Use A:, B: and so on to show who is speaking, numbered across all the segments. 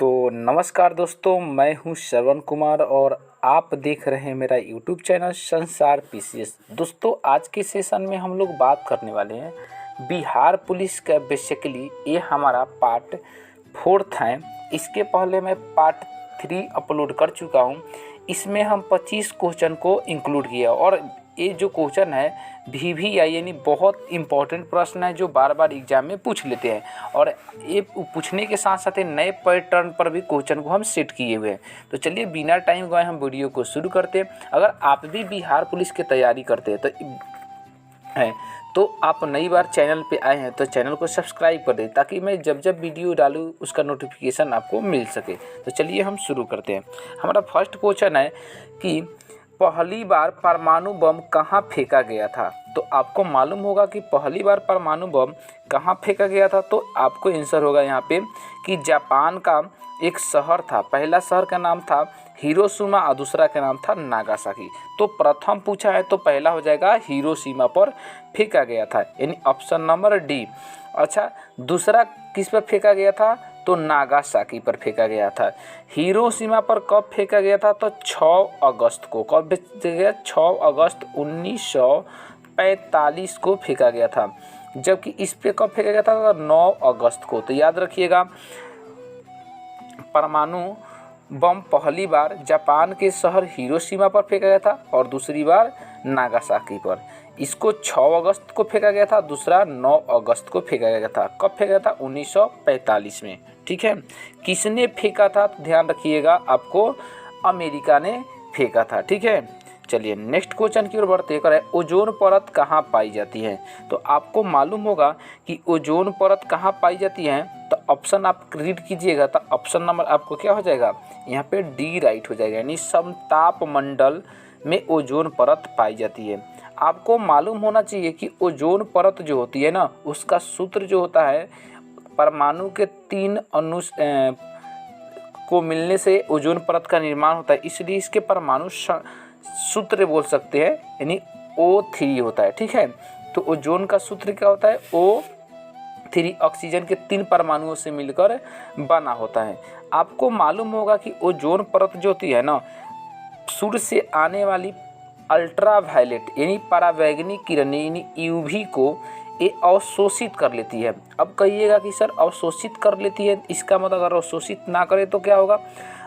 A: तो नमस्कार दोस्तों, मैं हूं श्रवण कुमार और आप देख रहे हैं मेरा यूट्यूब चैनल संसार पीसीएस। दोस्तों, आज के सेशन में हम लोग बात करने वाले हैं बिहार पुलिस का। बेसिकली ये हमारा पार्ट 4 है। इसके पहले मैं पार्ट 3 अपलोड कर चुका हूं। इसमें हम 25 क्वेश्चन को इंक्लूड किया और ये जो क्वेश्चन है VVI यानी बहुत इम्पोर्टेंट प्रश्न है जो बार बार एग्जाम में पूछ लेते हैं और ये पूछने के साथ साथ नए पैटर्न पर भी क्वेश्चन को हम सेट किए हुए हैं। तो चलिए बिना टाइम गए हम वीडियो को शुरू करते हैं। अगर आप भी बिहार पुलिस की तैयारी करते हैं तो आप नई बार चैनल पे आए हैं तो चैनल को सब्सक्राइब कर दें ताकि मैं जब जब वीडियो डालूँ उसका नोटिफिकेशन आपको मिल सके। तो चलिए हम शुरू करते हैं। हमारा फर्स्ट क्वेश्चन है कि पहली बार परमाणु बम कहाँ फेंका गया था। तो आपको मालूम होगा कि पहली बार परमाणु बम कहाँ फेंका गया था। तो आपको आंसर होगा यहाँ पे कि जापान का एक शहर था। पहला शहर का नाम था हिरोशिमा और दूसरा का नाम था नागासाकी। तो प्रथम पूछा है तो पहला हो जाएगा हिरोशिमा पर फेंका गया था, यानी ऑप्शन नंबर डी। अच्छा, दूसरा किस पर फेंका गया था तो नागासाकी पर फेंका गया था। हिरोशिमा पर कब फेंका गया था तो 6 अगस्त को। कब फेंका गया? 6 अगस्त 1945 को फेंका गया था। जबकि इस पे कब फेंका गया था तो 9 अगस्त को। तो याद रखिएगा, परमाणु बम पहली बार जापान के शहर हिरोशिमा पर फेंका गया था और दूसरी बार नागासाकी पर। इसको 6 अगस्त को फेंका गया था, दूसरा 9 अगस्त को फेंका गया था। कब फेंका गया था? 1945 में। ठीक है, किसने फेंका था तो ध्यान रखिएगा, आपको अमेरिका ने फेंका था। ठीक है, चलिए नेक्स्ट क्वेश्चन की ओर बढ़ते हैं। ओजोन परत कहाँ पाई जाती है। तो आपको मालूम होगा कि ओजोन परत कहाँ पाई जाती है। तो ऑप्शन आप रीड कीजिएगा तो ऑप्शन नंबर आपको क्या हो जाएगा, यहाँ पे डी राइट हो जाएगा, यानी समताप मंडल में ओजोन परत पाई जाती है। आपको मालूम होना चाहिए कि ओजोन परत जो होती है ना, उसका सूत्र जो होता है परमाणु के 3 अणु को मिलने से ओजोन परत का निर्माण होता है, इसलिए इसके परमाणु सूत्र बोल सकते हैं, यानी O3 होता है। ठीक है, तो ओजोन का सूत्र क्या होता है? O3 ऑक्सीजन के 3 परमाणुओं से मिलकर बना होता है। आपको मालूम होगा कि ओजोन परत जो होती है ना, सूर्य से आने वाली अल्ट्रावायलेट यानी परावैंगनी किरण यानी UV को ये अवशोषित कर लेती है। अब कहिएगा कि सर अवशोषित कर लेती है, इसका मतलब अगर अवशोषित ना करे तो क्या होगा?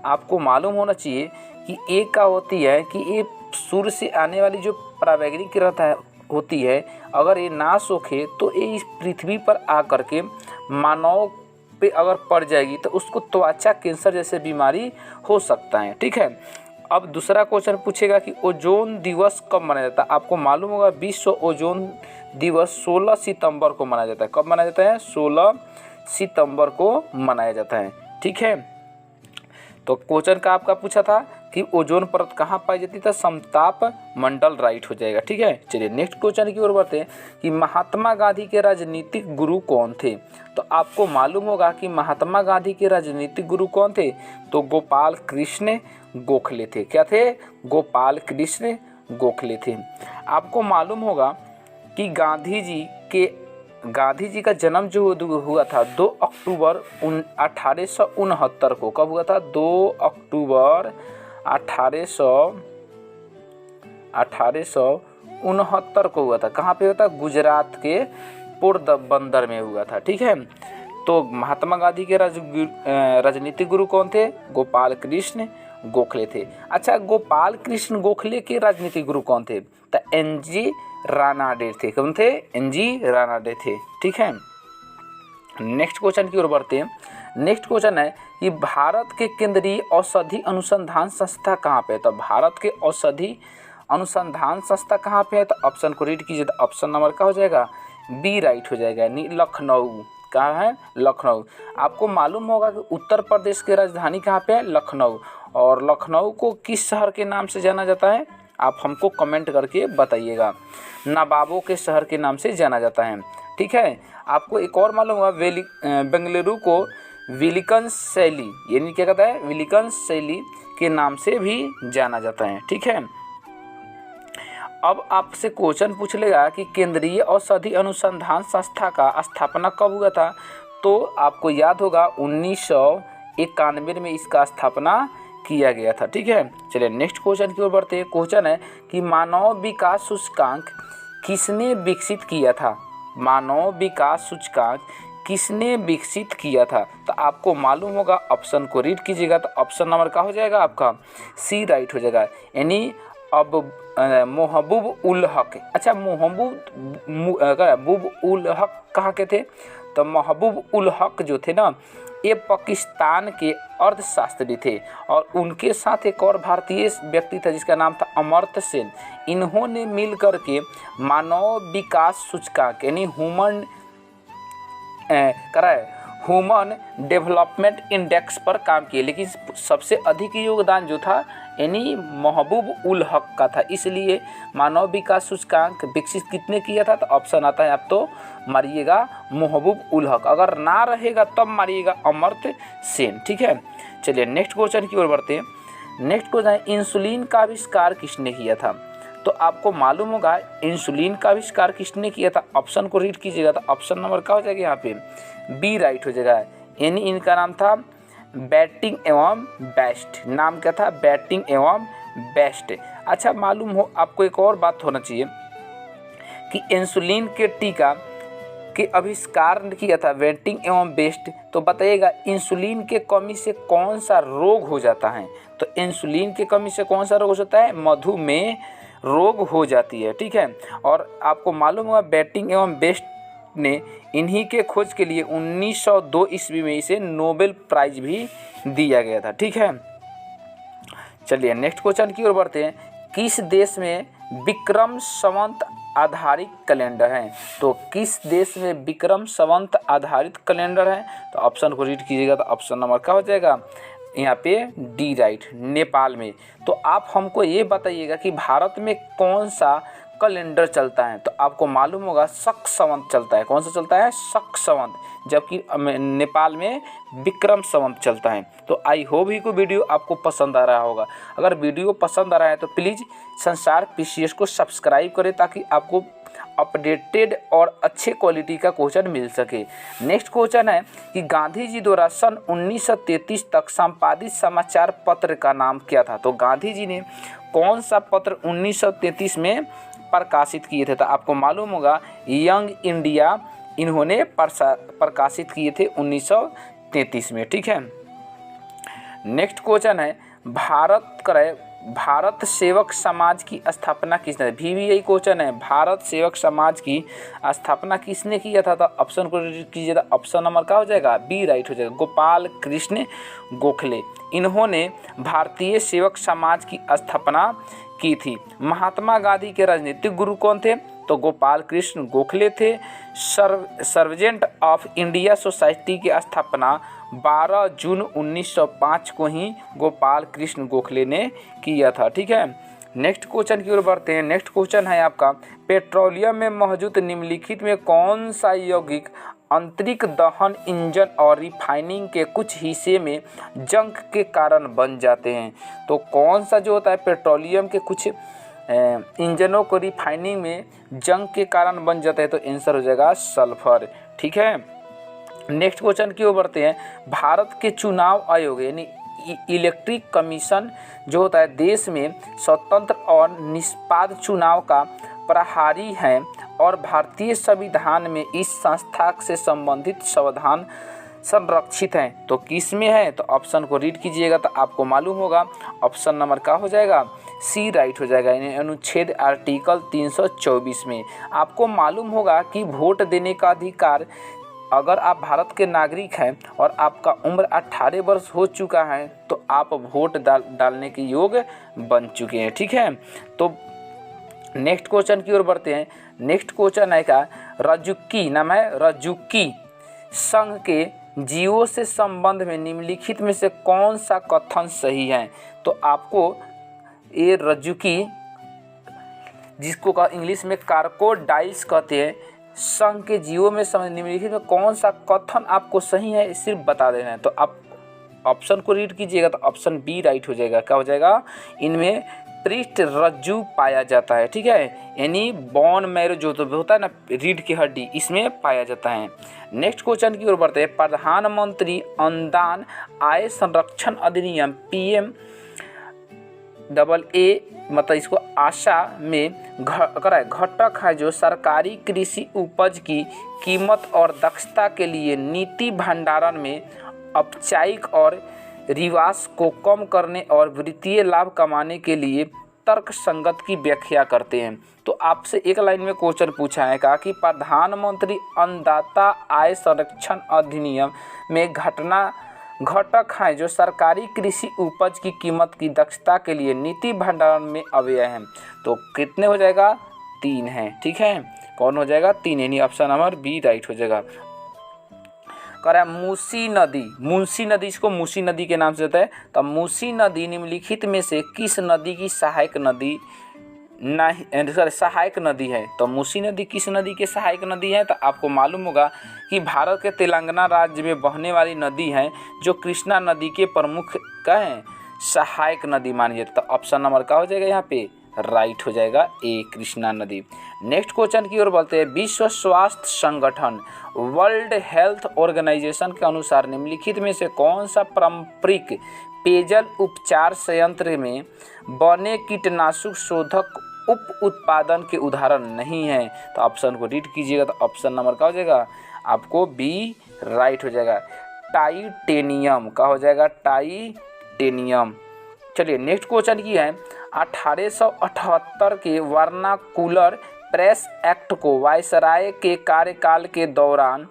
A: आपको मालूम होना चाहिए कि ये क्या होती है कि ये सूर्य से आने वाली जो परावैंगनी किरण होती है, अगर ये ना सोखे तो ये इस पृथ्वी पर आकर के मानव पे अगर पड़ जाएगी तो उसको त्वचा कैंसर जैसे बीमारी हो सकता है। ठीक है, अब दूसरा क्वेश्चन पूछेगा कि ओजोन दिवस कब मनाया जाता है। आपको मालूम होगा विश्व ओजोन दिवस 16 सितंबर को मनाया जाता है। कब मनाया जाता है? 16 सितंबर को मनाया जाता है। ठीक है, तो क्वेश्चन का आपका पूछा था कि ओजोन परत कहाँ पाई जाती है, समताप मंडल राइट हो जाएगा। ठीक है, चलिए नेक्स्ट क्वेश्चन की ओर बढ़ते हैं कि महात्मा गांधी के राजनीतिक गुरु कौन थे। तो आपको मालूम होगा कि महात्मा गांधी के राजनीतिक गुरु कौन थे तो गोपाल कृष्ण गोखले थे। क्या थे? गोपाल कृष्ण गोखले थे। आपको मालूम होगा कि गांधी जी का जन्म जो हुआ था 2 अक्टूबर 1869 को। कब हुआ था? 2 अक्टूबर 1869 को हुआ था। कहाँ पे हुआ था? गुजरात के पोरबंदर में हुआ था। ठीक है, तो महात्मा गांधी के राजनीतिक गुरु कौन थे? गोपाल कृष्ण गोखले थे। अच्छा, गोपाल कृष्ण गोखले के राजनीतिक गुरु कौन थे? तो NG रानाडे थे। कौन थे? NG रानाडे थे। ठीक है, नेक्स्ट क्वेश्चन की ओर बढ़ते हैं। नेक्स्ट क्वेश्चन है कि भारत के केंद्रीय औषधि अनुसंधान संस्था कहाँ पे है। तो भारत के औषधि अनुसंधान संस्था कहाँ पे है तो ऑप्शन को रीड कीजिए तो ऑप्शन नंबर का हो जाएगा बी राइट हो जाएगा, यानी लखनऊ। कहाँ है? लखनऊ। आपको मालूम होगा कि उत्तर प्रदेश की राजधानी कहाँ पे है? लखनऊ। और लखनऊ को किस शहर के नाम से जाना जाता है? आप हमको कमेंट करके बताइएगा। नवाबों के शहर के नाम से जाना जाता है। ठीक है, आपको एक और मालूम होगा बेंगलुरु को विलिकन शैली यानी क्या कहता है? विलिकन शैली के नाम से भी जाना जाता है। ठीक है, अब आपसे क्वेश्चन पूछ लेगा कि केंद्रीय औषधि अनुसंधान संस्था का स्थापना कब हुआ था। तो आपको याद होगा 1891 में इसका स्थापना किया गया था। ठीक है, चलिए नेक्स्ट क्वेश्चन की ओर बढ़ते हैं। क्वेश्चन है कि मानव विकास सूचकांक किसने विकसित किया था? मानव विकास सूचकांक किसने विकसित किया था? तो आपको मालूम होगा, ऑप्शन को रीड कीजिएगा तो ऑप्शन नंबर क्या हो जाएगा आपका? सी राइट हो जाएगा, यानी अब महबूब उल हक। अच्छा, महबूब उल हक कहाँ के थे? तो महबूब उल हक जो थे ना, ये पाकिस्तान के अर्थशास्त्री थे और उनके साथ एक और भारतीय व्यक्ति था जिसका नाम था अमर्त्य सेन। इन्होंने मिल कर के मानव विकास सूचकांक यानी ह्यूमन डेवलपमेंट इंडेक्स पर काम किए, लेकिन सबसे अधिक योगदान जो था यानी महबूब उल हक का था। इसलिए मानव विकास सूचकांक विकसित कितने किया था? तो ऑप्शन आता है, आप तो मारिएगा महबूब उल हक, अगर ना रहेगा तब मारिएगा अमर्त्य सेन। ठीक है, चलिए नेक्स्ट क्वेश्चन की ओर बढ़ते हैं। नेक्स्ट क्वेश्चन है, इंसुलिन का आविष्कार किसने किया था? तो आपको मालूम होगा इंसुलिन का आविष्कार किसने किया था? ऑप्शन को रीड कीजिएगा तो ऑप्शन नंबर क्या हो जाएगा यहाँ पे? बी राइट हो जाएगा, यानी इनका नाम था बैटिंग एवं बेस्ट। नाम क्या था? बैटिंग एवं बेस्ट। अच्छा, मालूम हो आपको एक और बात होना चाहिए कि इंसुलिन के टीका के आविष्कार किया था बैटिंग एवं बेस्ट। तो बताइएगा इंसुलिन के कमी से कौन सा रोग हो जाता है? तो इंसुलिन के कमी से कौन सा रोग हो जाता है? मधुमेह रोग हो जाती है। ठीक है, और आपको मालूम होगा बैटिंग एवं बेस्ट ने इन्हीं के खोज के लिए 1902 ईस्वी में इसे नोबेल प्राइज भी दिया गया था। ठीक है, चलिए नेक्स्ट क्वेश्चन की ओर बढ़ते हैं। किस देश में विक्रम संवत आधारित कैलेंडर है? तो किस देश में विक्रम संवत आधारित कैलेंडर है? तो ऑप्शन को रीड कीजिएगा तो ऑप्शन नंबर क्या हो जाएगा यहाँ पे? डी राइट, नेपाल में। तो आप हमको ये बताइएगा कि भारत में कौन सा कैलेंडर चलता है? तो आपको मालूम होगा शक संवत चलता है। कौन सा चलता है? शक संवत, जबकि नेपाल में विक्रम संवत चलता है। तो आई होप ही को वीडियो आपको पसंद आ रहा होगा। अगर वीडियो पसंद आ रहा है तो प्लीज़ संसार पीसीएस को सब्सक्राइब करें ताकि आपको अपडेटेड और अच्छे क्वालिटी का क्वेश्चन मिल सके। नेक्स्ट क्वेश्चन है कि गांधी जी द्वारा सन 1933 तक संपादित समाचार पत्र का नाम क्या था? तो गांधी जी ने कौन सा पत्र 1933 में प्रकाशित किए थे? तो आपको मालूम होगा यंग इंडिया इन्होंने प्रकाशित किए थे 1933 में। ठीक है, नेक्स्ट क्वेश्चन है भारत सेवक समाज की स्थापना किसने? भी यही क्वेश्चन है, भारत सेवक समाज की स्थापना किसने किया था? तो ऑप्शन को रीड कीजिए तो ऑप्शन नंबर क्या हो जाएगा? बी राइट हो जाएगा, गोपाल कृष्ण गोखले। इन्होंने भारतीय सेवक समाज की स्थापना की थी। महात्मा गांधी के राजनीतिक गुरु कौन थे? तो गोपाल कृष्ण गोखले थे। सर्वेंट ऑफ इंडिया सोसाइटी की स्थापना 12 जून 1905 को ही गोपाल कृष्ण गोखले ने किया था। ठीक है, नेक्स्ट क्वेश्चन की ओर बढ़ते हैं। नेक्स्ट क्वेश्चन है आपका, पेट्रोलियम में मौजूद निम्नलिखित में कौन सा यौगिक आंतरिक दहन इंजन और रिफाइनिंग के कुछ हिस्से में जंग के कारण बन जाते हैं? तो कौन सा जो होता है पेट्रोलियम के कुछ इंजनों को रिफाइनिंग में जंग के कारण बन जाता है? तो आंसर हो जाएगा सल्फर। ठीक है, नेक्स्ट क्वेश्चन की ओर बढ़ते हैं। भारत के चुनाव आयोग यानी इलेक्ट्रिक कमीशन जो होता है देश में स्वतंत्र और निष्पक्ष चुनाव का प्रहरी है और भारतीय संविधान में इस संस्था से संबंधित संविधान संरक्षित हैं। तो किस में है? तो ऑप्शन को रीड कीजिएगा तो आपको मालूम होगा ऑप्शन नंबर क्या हो जाएगा? सी राइट हो जाएगा, यानी अनुच्छेद आर्टिकल 324 में। आपको मालूम होगा कि वोट देने का अधिकार, अगर आप भारत के नागरिक हैं और आपका उम्र 18 वर्ष हो चुका है तो आप वोट डालने के योग्य बन चुके हैं। ठीक है, तो नेक्स्ट क्वेश्चन की ओर बढ़ते हैं। नेक्स्ट क्वेश्चन है क्या? रजुक्की नाम है, रजुक्की संघ के जीवों से संबंध में निम्नलिखित में से कौन सा कथन सही है? तो आपको ये रजुक्की, जिसको का इंग्लिश में क्रोकोडाइल्स कहते हैं, संघ के जीवों में निम्नलिखित में कौन सा कथन आपको सही है सिर्फ बता देना है। तो आप ऑप्शन को रीड कीजिएगा तो ऑप्शन बी राइट हो जाएगा। क्या हो जाएगा? इनमें पृष्ठ रज्जु पाया जाता है। ठीक है, यानी बोन मैरो जो तो होता है ना रीढ़ की हड्डी, इसमें पाया जाता है। नेक्स्ट क्वेश्चन की ओर बढ़ते हैं। प्रधानमंत्री अनुदान आय संरक्षण अधिनियम PM AA मतलब इसको आशा में घटक है जो सरकारी कृषि उपज की कीमत और दक्षता के लिए नीति भंडारण में औपचारिक और रिवाज को कम करने और वित्तीय लाभ कमाने के लिए तर्कसंगत की व्याख्या करते हैं। तो आपसे एक लाइन में क्वेश्चन पूछा है कहा कि प्रधानमंत्री अन्नदाता आय संरक्षण अधिनियम में घटक हैं जो सरकारी कृषि उपज की कीमत की दक्षता के लिए नीति भंडारण में अव्यय हैं। तो कितने हो जाएगा? 3 हैं। ठीक है, कौन हो जाएगा? 3, यानी ऑप्शन नंबर बी राइट हो जाएगा। कह रहा है मूसी नदी इसको मूसी नदी के नाम से होता है। तो मूसी नदी निम्नलिखित में से किस नदी की सहायक नदी है? तो मूसी नदी किस नदी के सहायक नदी है? तो आपको मालूम होगा कि भारत के तेलंगाना राज्य में बहने वाली नदी है जो कृष्णा नदी के प्रमुख का है सहायक नदी मानी जाती है। तो ऑप्शन नंबर क्या हो जाएगा यहाँ पे? राइट हो जाएगा ए, कृष्णा नदी। नेक्स्ट क्वेश्चन की ओर बढ़ते हैं। विश्व स्वास्थ्य संगठन वर्ल्ड हेल्थ ऑर्गेनाइजेशन के अनुसार निम्नलिखित में से कौन सा पारंपरिक पेयजल उपचार संयंत्र में बने कीटनाशक शोधक उप उत्पादन के उदाहरण नहीं है? तो ऑप्शन को रीड कीजिएगा। तो ऑप्शन नंबर क्या हो जाएगा? आपको बी राइट हो जाएगा। टाइटेनियम का हो जाएगा? टाइटेनियम। चलिए नेक्स्ट क्वेश्चन की है। 1878 के वर्नाकुलर प्रेस एक्ट को वायसराय के कार्यकाल के दौरान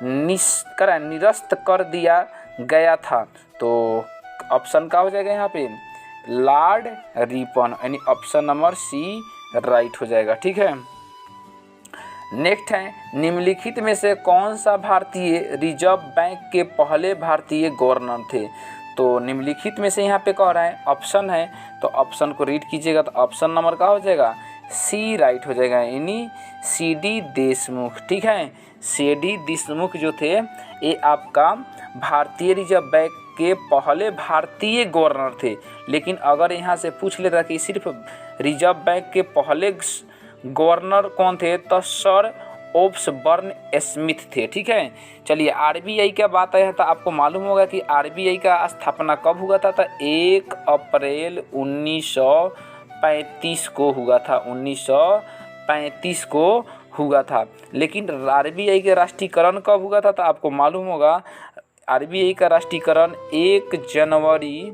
A: निरस्त कर दिया गया था। तो ऑप्शन क्या हो जाएगा यहाँ पे? लॉर्ड रिपन, यानी ऑप्शन नंबर सी राइट हो जाएगा। ठीक है, नेक्स्ट है। निम्नलिखित में से कौन सा भारतीय रिजर्व बैंक के पहले भारतीय गवर्नर थे? तो निम्नलिखित में से यहाँ पे कह रहा है ऑप्शन है, तो ऑप्शन को रीड कीजिएगा। तो ऑप्शन नंबर क्या हो जाएगा? सी राइट हो जाएगा, यानी CD देशमुख। ठीक है, CD देशमुख जो थे ये आपका भारतीय रिजर्व बैंक के पहले भारतीय गवर्नर थे। लेकिन अगर यहाँ से पूछ लेता कि सिर्फ रिजर्व बैंक के पहले गवर्नर कौन थे, तो सर ओब्सबर्न स्मिथ थे। ठीक है, चलिए RBI का बात आया तो आपको मालूम होगा कि RBI का स्थापना कब हुआ था? तो 1 अप्रैल 1935 को हुआ था। 1935 को हुआ था। लेकिन RBI का राष्ट्रीयकरण कब हुआ था? तो आपको मालूम होगा RBI का राष्ट्रीयकरण 1 जनवरी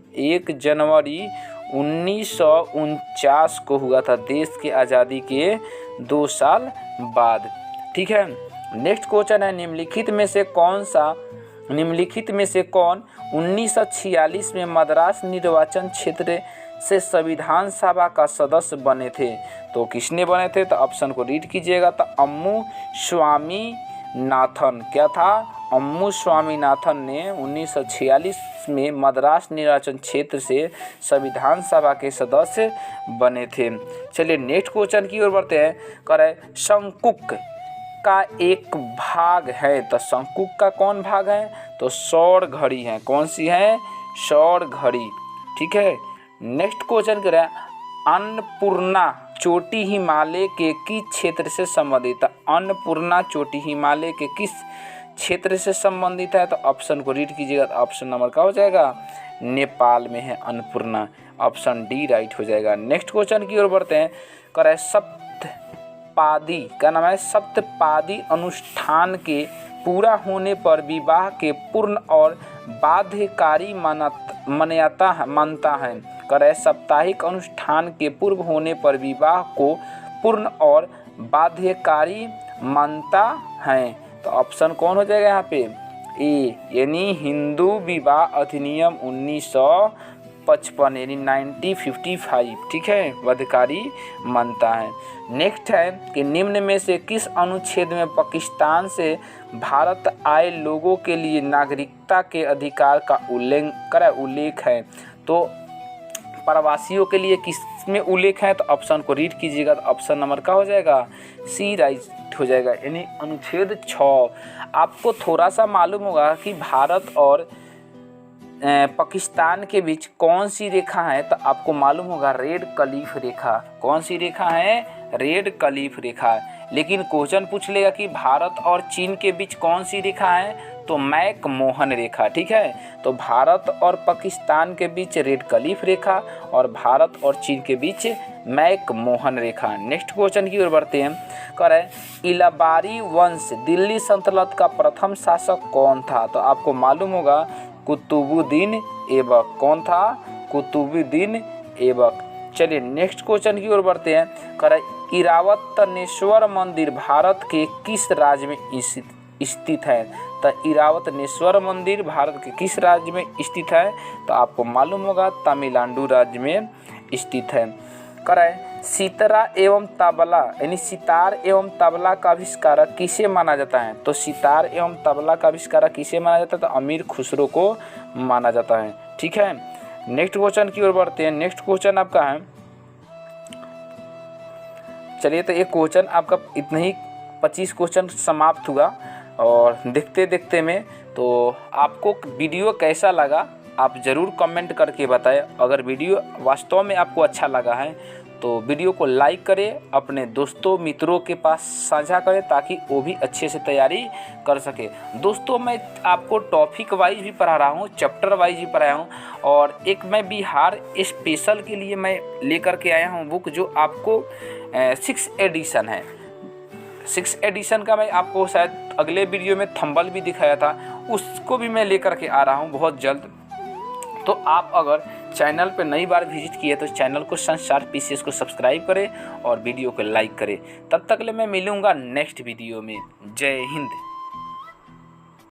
A: 1949 को हुआ था, देश की आज़ादी के 2 साल बाद। ठीक है, नेक्स्ट क्वेश्चन है। निम्नलिखित में से कौन 1946 में मद्रास निर्वाचन क्षेत्र से संविधान सभा का सदस्य बने थे? तो किसने बने थे? तो ऑप्शन को रीड कीजिएगा। तो अम्मू स्वामीनाथन। क्या था? अम्मू स्वामीनाथन ने 1946 में मद्रास निर्वाचन क्षेत्र से संविधान सभा के सदस्य बने थे। चलिए नेक्स्ट क्वेश्चन की ओर बढ़ते हैं। कह रहे शंकुक का एक भाग है। तो शंकुक का कौन भाग है? तो सौर घड़ी है। कौन सी है? सौर घड़ी। ठीक है, नेक्स्ट क्वेश्चन करें। अन्नपूर्णा चोटी हिमालय के किस क्षेत्र से संबंधित है? अन्नपूर्णा चोटी हिमालय के किस क्षेत्र से संबंधित है? तो ऑप्शन को रीड कीजिएगा। तो ऑप्शन नंबर क्या हो जाएगा? नेपाल में है अन्नपूर्णा। ऑप्शन डी राइट हो जाएगा। नेक्स्ट क्वेश्चन की ओर बढ़ते हैं। कह रहा है सप्तपादी का नाम है। सप्तपादी अनुष्ठान के पूरा होने पर विवाह के पूर्ण और बाध्यकारी मान्यता है। कह रहे साप्ताहिक अनुष्ठान के पूर्व होने पर विवाह को पूर्ण और बाध्यकारी मानता है। तो ऑप्शन कौन हो जाएगा यहाँ पे? ए, यानी हिंदू विवाह अधिनियम 1955 यानी 1955। ठीक है, बाध्यकारी मानता है। नेक्स्ट है कि निम्न में से किस अनुच्छेद में पाकिस्तान से भारत आए लोगों के लिए नागरिकता के अधिकार का उल्लेख है? तो प्रवासियों के लिए किसमें उल्लेख है? तो ऑप्शन को रीड कीजिएगा। तो ऑप्शन नंबर क्या हो जाएगा? सी राइट हो जाएगा, यानी अनुच्छेद 6। आपको थोड़ा सा मालूम होगा कि भारत और पाकिस्तान के बीच कौन सी रेखा है? तो आपको मालूम होगा रेड क्लिफ रेखा। कौन सी रेखा है? रेड क्लिफ रेखा। लेकिन क्वेश्चन पूछ लेगा कि भारत और चीन के बीच कौन सी रेखा है? तो मैक-मोहन रेखा। ठीक है, तो भारत और पाकिस्तान के बीच रेड क्लिफ रेखा और भारत और चीन के बीच मैक-मोहन रेखा। नेक्स्ट क्वेश्चन की ओर बढ़ते हैं। कह रहे हैं इलाबारी वंश दिल्ली सल्तनत का प्रथम शासक कौन था? तो आपको मालूम होगा कुतुबुद्दीन ऐबक। कौन था? कुतुबुद्दीन ऐबक। चलिए नेक्स्ट क्वेश्चन की ओर बढ़ते हैं। कह रहे इरावतनेश्वर मंदिर भारत के किस राज्य में स्थित है? तो इरावतनेश्वर मंदिर भारत के किस राज्य में स्थित है? तो आपको मालूम होगा तमिलनाडु राज्य में स्थित है। कह रहे हैं सितारा एवं तबला यानी सितार एवं तबला का आविष्कारक किसे माना जाता है? तो सितार एवं तबला का आविष्कारक किसे माना जाता है? तो अमीर खुसरो को माना जाता है। ठीक है, नेक्स्ट क्वेश्चन की ओर बढ़ते हैं। नेक्स्ट क्वेश्चन आपका है, चलिए तो एक क्वेश्चन आपका इतना ही 25 क्वेश्चन समाप्त हुआ। और देखते देखते में तो आपको वीडियो कैसा लगा आप ज़रूर कमेंट करके बताएं। अगर वीडियो वास्तव में आपको अच्छा लगा है तो वीडियो को लाइक करें, अपने दोस्तों मित्रों के पास साझा करें ताकि वो भी अच्छे से तैयारी कर सके। दोस्तों मैं आपको टॉपिक वाइज भी पढ़ा रहा हूँ, चैप्टर वाइज भी पढ़ाया हूँ। और एक मैं बिहार स्पेशल के लिए मैं लेकर के आया हूँ बुक, जो आपको 6 एडिशन है। 6 एडिशन का मैं आपको शायद अगले वीडियो में थंबनेल भी दिखाया था, उसको भी मैं लेकर के आ रहा हूँ बहुत जल्द। तो आप अगर चैनल पर नई बार विजिट किए तो चैनल को संसार पीसीएस को सब्सक्राइब करें और वीडियो को लाइक करें। तब तक ले मैं मिलूँगा नेक्स्ट वीडियो में। जय हिंद।